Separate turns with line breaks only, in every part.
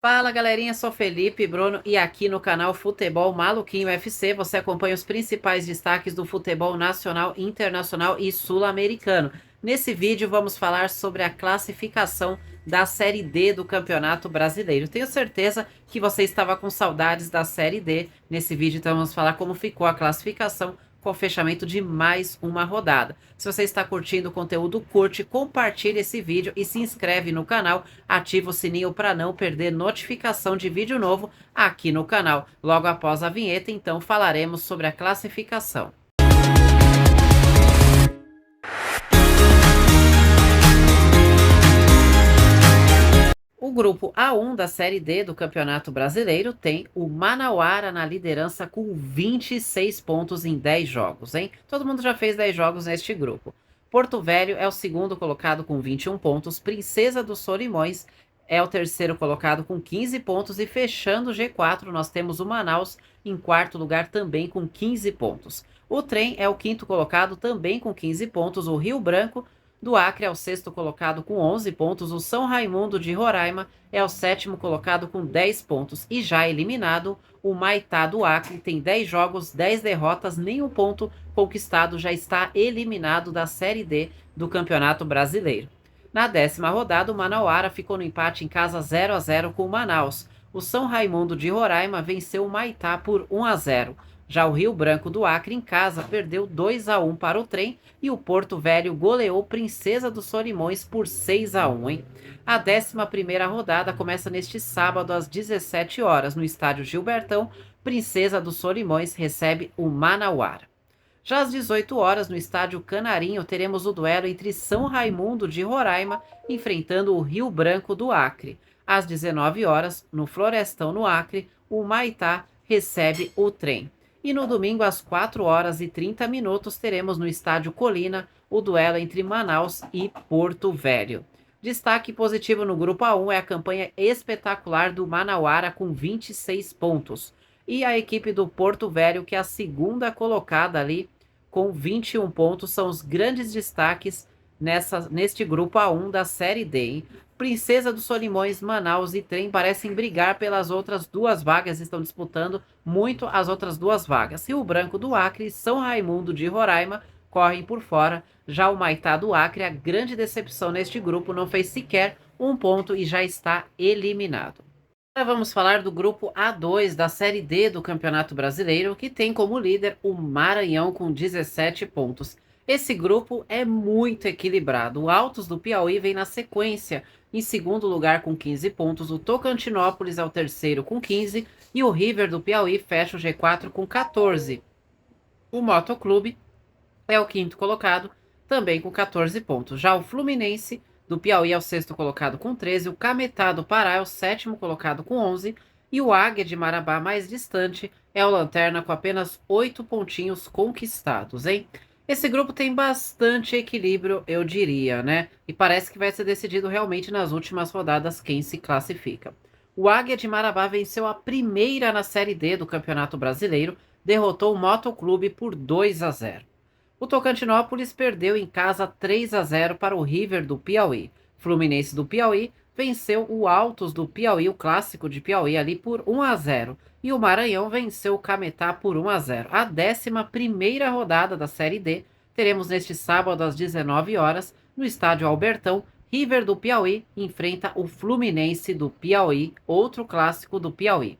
Fala galerinha, sou Felipe Bruno e aqui no canal Futebol Maluquinho FC você acompanha os principais destaques do futebol nacional, internacional e sul-americano. Nesse vídeo vamos falar sobre a classificação da Série D do Campeonato Brasileiro. Tenho certeza que você estava com saudades da Série D. Nesse vídeo então vamos falar como ficou a classificação com o fechamento de mais uma rodada. Se você está curtindo o conteúdo, curte, compartilhe esse vídeo e se inscreve no canal, ativa o sininho para não perder notificação de vídeo novo aqui no canal. Logo após a vinheta, então, falaremos sobre a classificação. O grupo A1 da Série D do Campeonato Brasileiro tem o Manauara na liderança com 26 pontos em 10 jogos, hein? Todo mundo já fez 10 jogos neste grupo. Porto Velho é o segundo colocado com 21 pontos, Princesa dos Solimões é o terceiro colocado com 15 pontos e fechando o G4 nós temos o Manaus em quarto lugar também com 15 pontos. O Trem é o quinto colocado também com 15 pontos, o Rio Branco do Acre é o sexto colocado com 11 pontos, o São Raimundo de Roraima é o sétimo colocado com 10 pontos e já eliminado, o Maitá do Acre tem 10 jogos, 10 derrotas, nenhum ponto conquistado, já está eliminado da Série D do Campeonato Brasileiro. Na 10ª rodada, o Manauara ficou no empate em casa 0-0 com o Manaus. O São Raimundo de Roraima venceu o Maitá por 1-0. Já o Rio Branco do Acre em casa perdeu 2-1 para o Trem e o Porto Velho goleou Princesa dos Solimões por 6-1, hein? A 11ª rodada começa neste sábado às 17 horas no estádio Gilbertão. Princesa dos Solimões recebe o Manauara. Já às 18 horas no estádio Canarinho teremos o duelo entre São Raimundo de Roraima enfrentando o Rio Branco do Acre. Às 19 horas no Florestão no Acre, o Maitá recebe o Trem. E no domingo, às 4h30, teremos no estádio Colina o duelo entre Manaus e Porto Velho. Destaque positivo no grupo A1 é a campanha espetacular do Manauara com 26 pontos. E a equipe do Porto Velho, que é a segunda colocada ali, com 21 pontos, são os grandes destaques neste grupo A1 da Série D, hein? Princesa dos Solimões, Manaus e Trem parecem brigar pelas outras duas vagas, estão disputando muito as outras duas vagas. Rio Branco do Acre e São Raimundo de Roraima correm por fora. Já o Maitá do Acre, a grande decepção neste grupo, não fez sequer um ponto e já está eliminado. Agora vamos falar do grupo A2 da Série D do Campeonato Brasileiro, que tem como líder o Maranhão com 17 pontos. Esse grupo é muito equilibrado. O Altos do Piauí vem na sequência, em segundo lugar com 15 pontos. O Tocantinópolis é o terceiro com 15 e o River do Piauí fecha o G4 com 14. O Motoclube é o quinto colocado, também com 14 pontos. Já o Fluminense do Piauí é o sexto colocado com 13, o Cametá do Pará é o sétimo colocado com 11 e o Águia de Marabá, mais distante, é o Lanterna com apenas 8 pontinhos conquistados, hein? Esse grupo tem bastante equilíbrio, eu diria, né? E parece que vai ser decidido realmente nas últimas rodadas quem se classifica. O Águia de Marabá venceu a primeira na Série D do Campeonato Brasileiro, derrotou o Motoclube por 2-0. O Tocantinópolis perdeu em casa 3-0 para o River do Piauí. Fluminense do Piauí venceu o Altos do Piauí, o clássico de Piauí, ali por 1-0. E o Maranhão venceu o Cametá por 1-0. A 11ª rodada da Série D teremos neste sábado às 19 horas no estádio Albertão. River do Piauí enfrenta o Fluminense do Piauí, outro clássico do Piauí.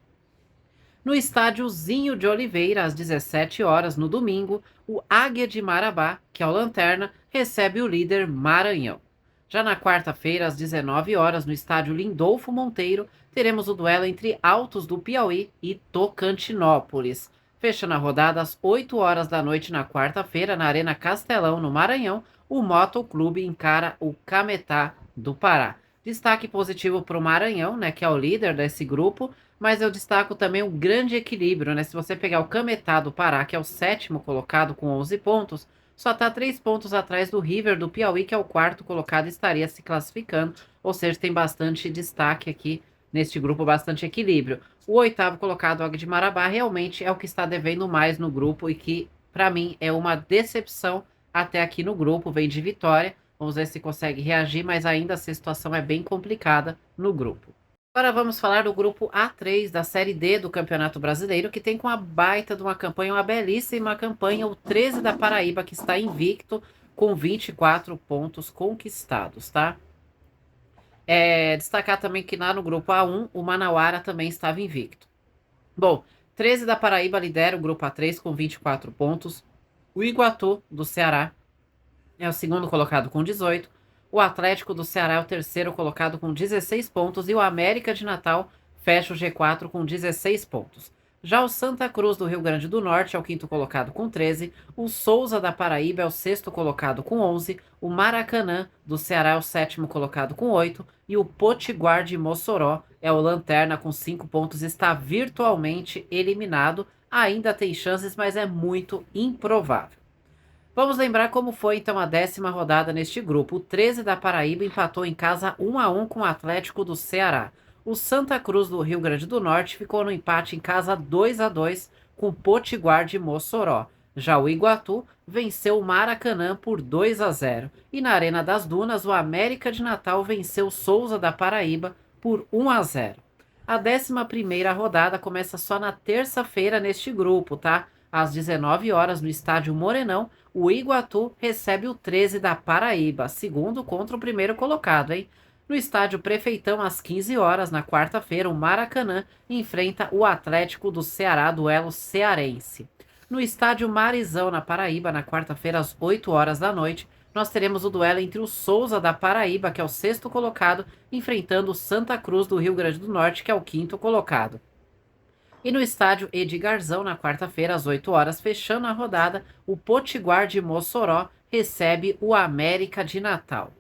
No estádiozinho de Oliveira, às 17 horas no domingo, o Águia de Marabá, que é o Lanterna, recebe o líder Maranhão. Já na quarta-feira, às 19 horas, no estádio Lindolfo Monteiro, teremos o duelo entre Altos do Piauí e Tocantinópolis. Fechando a rodada às 8 horas da noite na quarta-feira, na Arena Castelão, no Maranhão, o Motoclube encara o Cametá do Pará. Destaque positivo para o Maranhão, né, que é o líder desse grupo, mas eu destaco também o grande equilíbrio, né? Se você pegar o Cametá do Pará, que é o sétimo colocado com 11 pontos, só está 3 pontos atrás do River do Piauí, que é o quarto colocado e estaria se classificando, ou seja, tem bastante destaque aqui neste grupo, bastante equilíbrio. O oitavo colocado, o Águia de Marabá, realmente é o que está devendo mais no grupo e que, para mim, é uma decepção até aqui no grupo, vem de vitória. Vamos ver se consegue reagir, mas ainda a situação é bem complicada no grupo. Agora vamos falar do grupo A3 da Série D do Campeonato Brasileiro, que tem com uma baita de uma campanha, uma belíssima campanha, o 13 da Paraíba, que está invicto com 24 pontos conquistados, tá? Destacar também que lá no grupo A1, o Manauara também estava invicto. Bom, 13 da Paraíba lidera o grupo A3 com 24 pontos. O Iguatu, do Ceará, é o segundo colocado com 18. O Atlético do Ceará é o terceiro colocado com 16 pontos. E o América de Natal fecha o G4 com 16 pontos. Já o Santa Cruz do Rio Grande do Norte é o quinto colocado com 13. O Souza da Paraíba é o sexto colocado com 11. O Maracanã do Ceará é o sétimo colocado com 8. E o Potiguar de Mossoró é o lanterna com 5 pontos. Está virtualmente eliminado. Ainda tem chances, mas é muito improvável. Vamos lembrar como foi então a 10ª rodada neste grupo. O 13 da Paraíba empatou em casa 1-1 com o Atlético do Ceará. O Santa Cruz do Rio Grande do Norte ficou no empate em casa 2-2 com o Potiguar de Mossoró. Já o Iguatu venceu o Maracanã por 2-0. E na Arena das Dunas, o América de Natal venceu o Souza da Paraíba por 1-0. A 11ª rodada começa só na terça-feira neste grupo, tá? Às 19 horas, no estádio Morenão, o Iguatu recebe o 13 da Paraíba, segundo contra o primeiro colocado, hein? No estádio Prefeitão, às 15 horas, na quarta-feira, o Maracanã enfrenta o Atlético do Ceará, duelo cearense. No estádio Marizão, na Paraíba, na quarta-feira, às 8 horas da noite, nós teremos o duelo entre o Souza da Paraíba, que é o sexto colocado, enfrentando o Santa Cruz do Rio Grande do Norte, que é o quinto colocado. E no estádio Edgarzão, na quarta-feira, às 8 horas, fechando a rodada, o Potiguar de Mossoró recebe o América de Natal.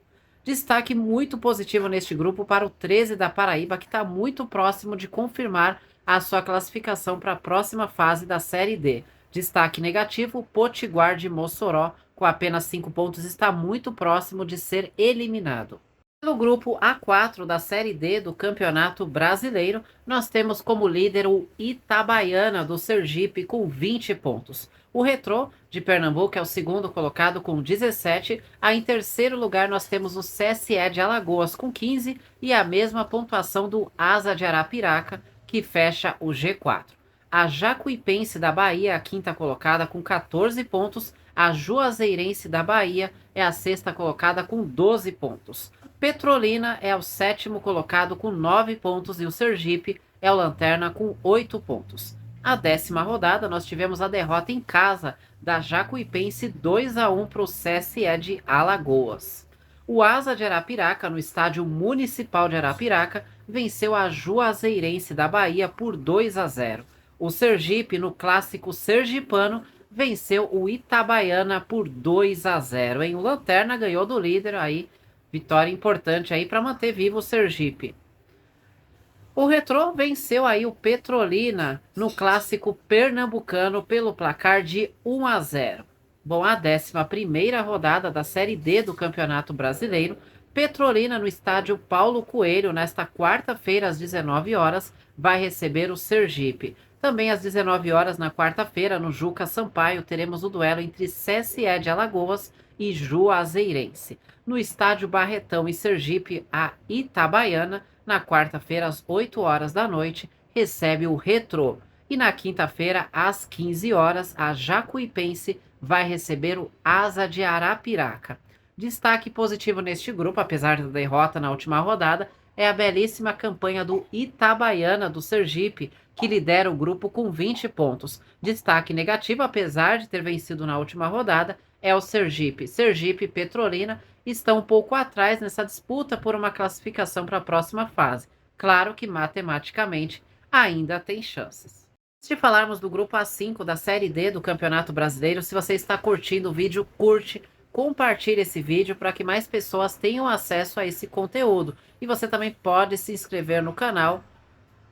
Destaque muito positivo neste grupo para o 13 da Paraíba, que está muito próximo de confirmar a sua classificação para a próxima fase da Série D. Destaque negativo, o Potiguar de Mossoró, com apenas 5 pontos, está muito próximo de ser eliminado. No grupo A4 da Série D do Campeonato Brasileiro, nós temos como líder o Itabaiana do Sergipe com 20 pontos. O Retrô de Pernambuco é o segundo colocado com 17. Aí em terceiro lugar nós temos o CSE de Alagoas com 15 e a mesma pontuação do Asa de Arapiraca, que fecha o G4. A Jacuipense da Bahia é a quinta colocada com 14 pontos. A Juazeirense da Bahia é a sexta colocada com 12 pontos. Petrolina é o sétimo colocado com 9 pontos e o Sergipe é o lanterna com 8 pontos. A 10ª rodada nós tivemos a derrota em casa da Jacuipense 2-1 para o CSE de Alagoas. O Asa de Arapiraca, no estádio municipal de Arapiraca, venceu a Juazeirense da Bahia por 2-0. O Sergipe, no clássico sergipano, venceu o Itabaiana por 2-0. O lanterna ganhou do líder aí. Vitória importante aí para manter vivo o Sergipe. O Retrô venceu aí o Petrolina no clássico pernambucano pelo placar de 1-0. Bom, a 11ª rodada da Série D do Campeonato Brasileiro, Petrolina no estádio Paulo Coelho, nesta quarta-feira às 19 horas, vai receber o Sergipe. Também às 19 horas na quarta-feira, no Juca Sampaio, teremos o duelo entre CSE de Alagoas e Juazeirense. No estádio Barretão e Sergipe, a Itabaiana, na quarta-feira às 8 horas da noite, recebe o Retrô. E na quinta-feira, às 15 horas, a Jacuipense vai receber o Asa de Arapiraca. Destaque positivo neste grupo, apesar da derrota na última rodada, é a belíssima campanha do Itabaiana do Sergipe, que lidera o grupo com 20 pontos. Destaque negativo, apesar de ter vencido na última rodada, é o Sergipe. Sergipe e Petrolina estão um pouco atrás nessa disputa por uma classificação para a próxima fase. Claro que matematicamente ainda tem chances. Se falarmos do grupo A5 da Série D do Campeonato Brasileiro, se você está curtindo o vídeo, curte, compartilhe esse vídeo para que mais pessoas tenham acesso a esse conteúdo. E você também pode se inscrever no canal,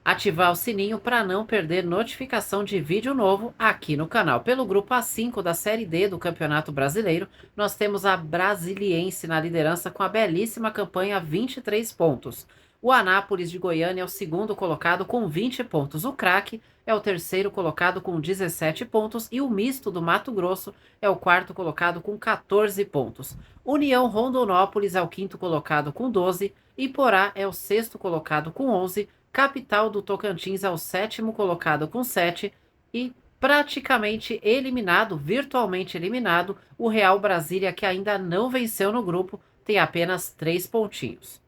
ativar o sininho para não perder notificação de vídeo novo aqui no canal. Pelo grupo A5 da Série D do Campeonato Brasileiro, nós temos a Brasiliense na liderança com a belíssima campanha 23 pontos. O Anápolis de Goiânia é o segundo colocado com 20 pontos. O Craque é o terceiro colocado com 17 pontos e o Misto do Mato Grosso é o quarto colocado com 14 pontos. União Rondonópolis é o quinto colocado com 12, Iporá é o sexto colocado com 11, Capital do Tocantins é o sétimo colocado com 7 e praticamente eliminado, virtualmente eliminado, o Real Brasília, que ainda não venceu no grupo, tem apenas 3 pontinhos.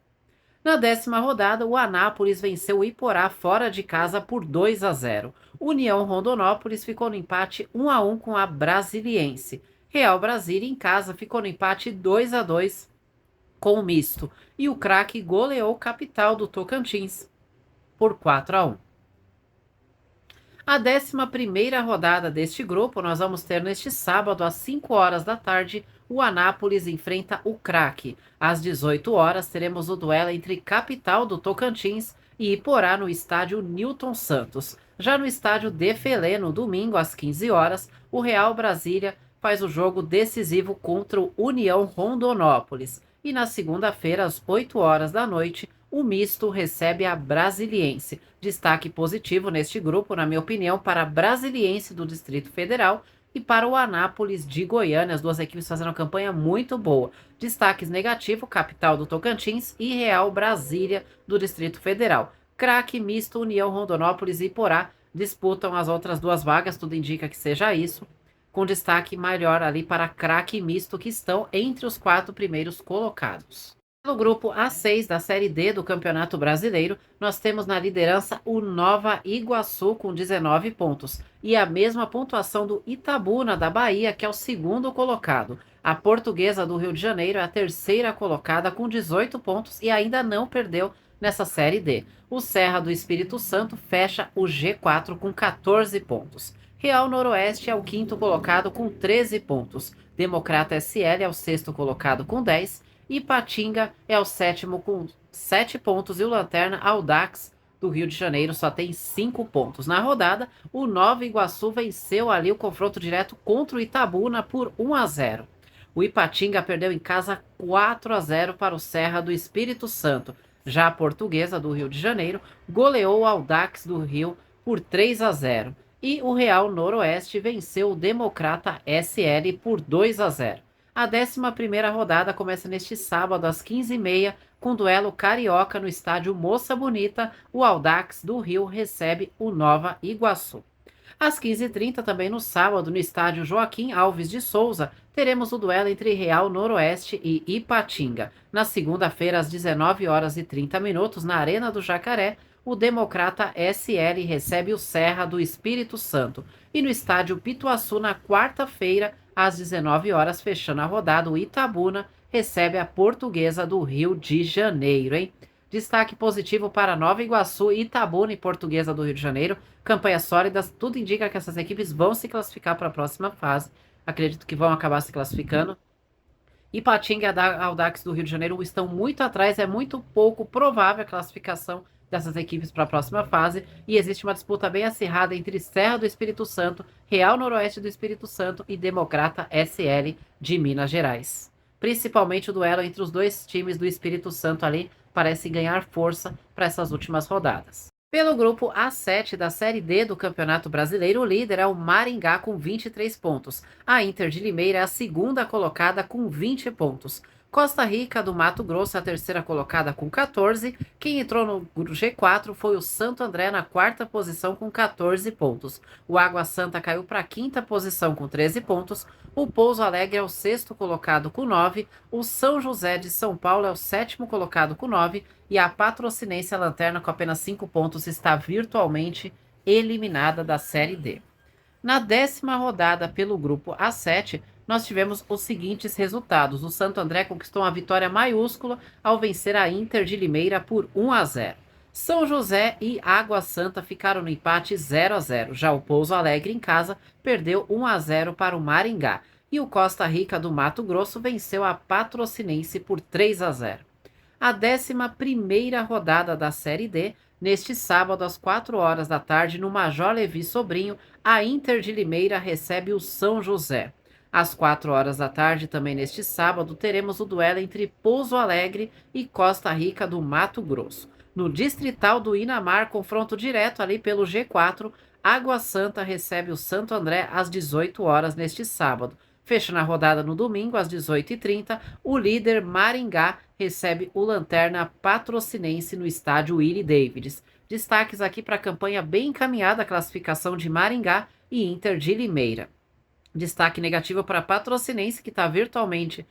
Na 10ª rodada, o Anápolis venceu o Iporá fora de casa por 2-0. União Rondonópolis ficou no empate 1-1 com a Brasiliense. Real Brasília em casa ficou no empate 2-2 com o Misto. E o Craque goleou Capital do Tocantins por 4-1. A 11ª rodada deste grupo nós vamos ter neste sábado às 5 horas da tarde, o Anápolis enfrenta o Craque. Às 18 horas teremos o duelo entre Capital do Tocantins e Iporá no estádio Newton Santos. Já no estádio Defelé, no domingo às 15 horas, o Real Brasília faz o jogo decisivo contra o União Rondonópolis. E na segunda-feira, às 8 horas da noite, o Misto recebe a Brasiliense. Destaque positivo neste grupo, na minha opinião, para a Brasiliense do Distrito Federal e para o Anápolis de Goiânia. As duas equipes fazendo uma campanha muito boa. Destaques negativo, Capital do Tocantins e Real Brasília do Distrito Federal. Craque, Misto, União Rondonópolis e Iporá disputam as outras duas vagas, tudo indica que seja isso, com destaque maior ali para Craque e Misto, que estão entre os 4 primeiros colocados. No grupo A6 da Série D do Campeonato Brasileiro, nós temos na liderança o Nova Iguaçu com 19 pontos e a mesma pontuação do Itabuna da Bahia, que é o segundo colocado. A Portuguesa do Rio de Janeiro é a terceira colocada com 18 pontos e ainda não perdeu nessa Série D. O Serra do Espírito Santo fecha o G4 com 14 pontos. Real Noroeste é o quinto colocado com 13 pontos. Democrata SL é o sexto colocado com 10. Ipatinga é o sétimo com 7 pontos e o Lanterna Audax do Rio de Janeiro só tem 5 pontos. Na rodada, o Nova Iguaçu venceu ali o confronto direto contra o Itabuna por 1-0. O Ipatinga perdeu em casa 4-0 para o Serra do Espírito Santo. Já a Portuguesa do Rio de Janeiro goleou o Audax do Rio por 3-0. E o Real Noroeste venceu o Democrata SL por 2-0. A 11ª rodada começa neste sábado às 15h30 com duelo carioca no estádio Moça Bonita. O Audax do Rio recebe o Nova Iguaçu. Às 15h30, também no sábado, no estádio Joaquim Alves de Souza, teremos o duelo entre Real Noroeste e Ipatinga. Na segunda-feira, às 19h30, na Arena do Jacaré, o Democrata SL recebe o Serra do Espírito Santo. E no estádio Pituaçu, na quarta-feira, às 19 horas, fechando a rodada, o Itabuna recebe a Portuguesa do Rio de Janeiro, hein? Destaque positivo para Nova Iguaçu, Itabuna e Portuguesa do Rio de Janeiro. Campanhas sólidas, tudo indica que essas equipes vão se classificar para a próxima fase. Acredito que vão acabar se classificando. Ipatinga e Audax do Rio de Janeiro estão muito atrás, é muito pouco provável a classificação dessas equipes para a próxima fase, e existe uma disputa bem acirrada entre Serra do Espírito Santo, Real Noroeste do Espírito Santo e Democrata SL de Minas Gerais. Principalmente o duelo entre os dois times do Espírito Santo ali parece ganhar força para essas últimas rodadas. Pelo grupo A7 da Série D do Campeonato Brasileiro, o líder é o Maringá com 23 pontos. A Inter de Limeira é a segunda colocada com 20 pontos. Costa Rica do Mato Grosso, a terceira colocada com 14. Quem entrou no G4 foi o Santo André na quarta posição com 14 pontos. O Água Santa caiu para a quinta posição com 13 pontos. O Pouso Alegre é o sexto colocado com 9. O São José de São Paulo é o sétimo colocado com 9. E a Patrocinense, a Lanterna, com apenas 5 pontos, está virtualmente eliminada da Série D. Na 10ª rodada pelo grupo A7, nós tivemos os seguintes resultados. O Santo André conquistou uma vitória maiúscula ao vencer a Inter de Limeira por 1-0. São José e Água Santa ficaram no empate 0-0. Já o Pouso Alegre em casa perdeu 1-0 para o Maringá. E o Costa Rica do Mato Grosso venceu a Patrocinense por 3-0. A 11ª rodada da Série D, neste sábado às 4 horas da tarde, no Major Levi Sobrinho, a Inter de Limeira recebe o São José. Às 4 horas da tarde, também neste sábado, teremos o duelo entre Pouso Alegre e Costa Rica do Mato Grosso. No Distrital do Inamar, confronto direto ali pelo G4, Água Santa recebe o Santo André às 18 horas neste sábado. Fechando a rodada no domingo, às 18h30, o líder Maringá recebe o Lanterna Patrocinense no estádio Willie Davids. Destaques aqui para a campanha bem encaminhada, a classificação de Maringá e Inter de Limeira. Destaque negativo para a Patrocinense, que está virtualmente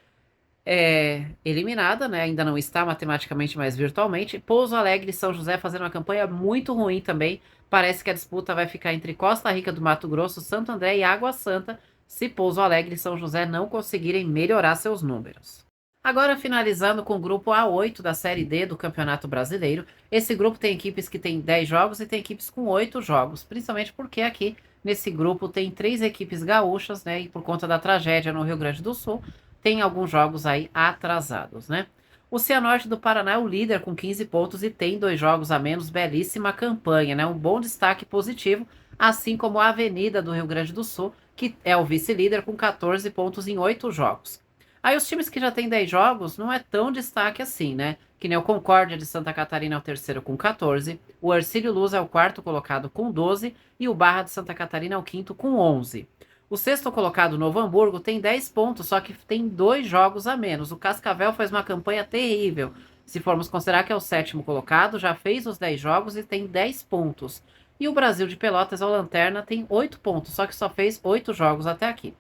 eliminada, né? Ainda não está matematicamente, mas virtualmente. Pouso Alegre e São José fazendo uma campanha muito ruim também. Parece que a disputa vai ficar entre Costa Rica do Mato Grosso, Santo André e Água Santa, se Pouso Alegre e São José não conseguirem melhorar seus números. Agora, finalizando com o grupo A8 da Série D do Campeonato Brasileiro. Esse grupo tem equipes que têm 10 jogos e tem equipes com 8 jogos, principalmente porque aqui nesse grupo tem 3 equipes gaúchas, né? E por conta da tragédia no Rio Grande do Sul, tem alguns jogos aí atrasados, né? O Cianorte do Paraná é o líder com 15 pontos e tem 2 jogos a menos, belíssima campanha, né? Um bom destaque positivo, assim como a Avenida do Rio Grande do Sul, que é o vice-líder com 14 pontos em 8 jogos. Aí os times que já têm 10 jogos não é tão destaque assim, né? Que nem o Concórdia de Santa Catarina é o terceiro com 14, o Hercílio Luz é o quarto colocado com 12 e o Barra de Santa Catarina é o quinto com 11. O sexto colocado, Novo Hamburgo, tem 10 pontos, só que tem 2 jogos a menos. O Cascavel faz uma campanha terrível. Se formos considerar que é o sétimo colocado, já fez os 10 jogos e tem 10 pontos. E o Brasil de Pelotas, ao Lanterna, tem 8 pontos, só que só fez 8 jogos até aqui.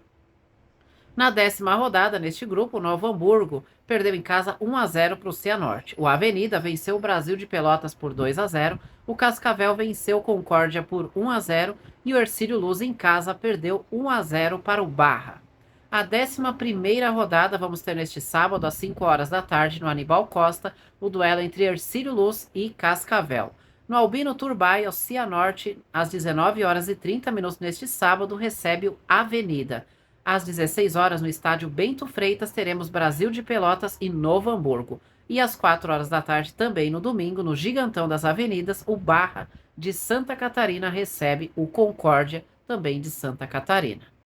Na 10ª rodada, neste grupo, o Novo Hamburgo perdeu em casa 1-0 para o Cianorte. O Avenida venceu o Brasil de Pelotas por 2-0, o Cascavel venceu o Concórdia por 1-0 e o Hercílio Luz em casa perdeu 1-0 para o Barra. A 11ª rodada vamos ter neste sábado, às 5 horas da tarde, no Anibal Costa, o duelo entre Hercílio Luz e Cascavel. No Albino Turbay, o Cianorte, às 19 horas e 30 minutos neste sábado, recebe o Avenida. Às 16 horas, no estádio Bento Freitas, teremos Brasil de Pelotas e Novo Hamburgo. E às 4 horas da tarde, também no domingo, no Gigantão das Avenidas, o Barra de Santa Catarina recebe o Concórdia, também de Santa Catarina.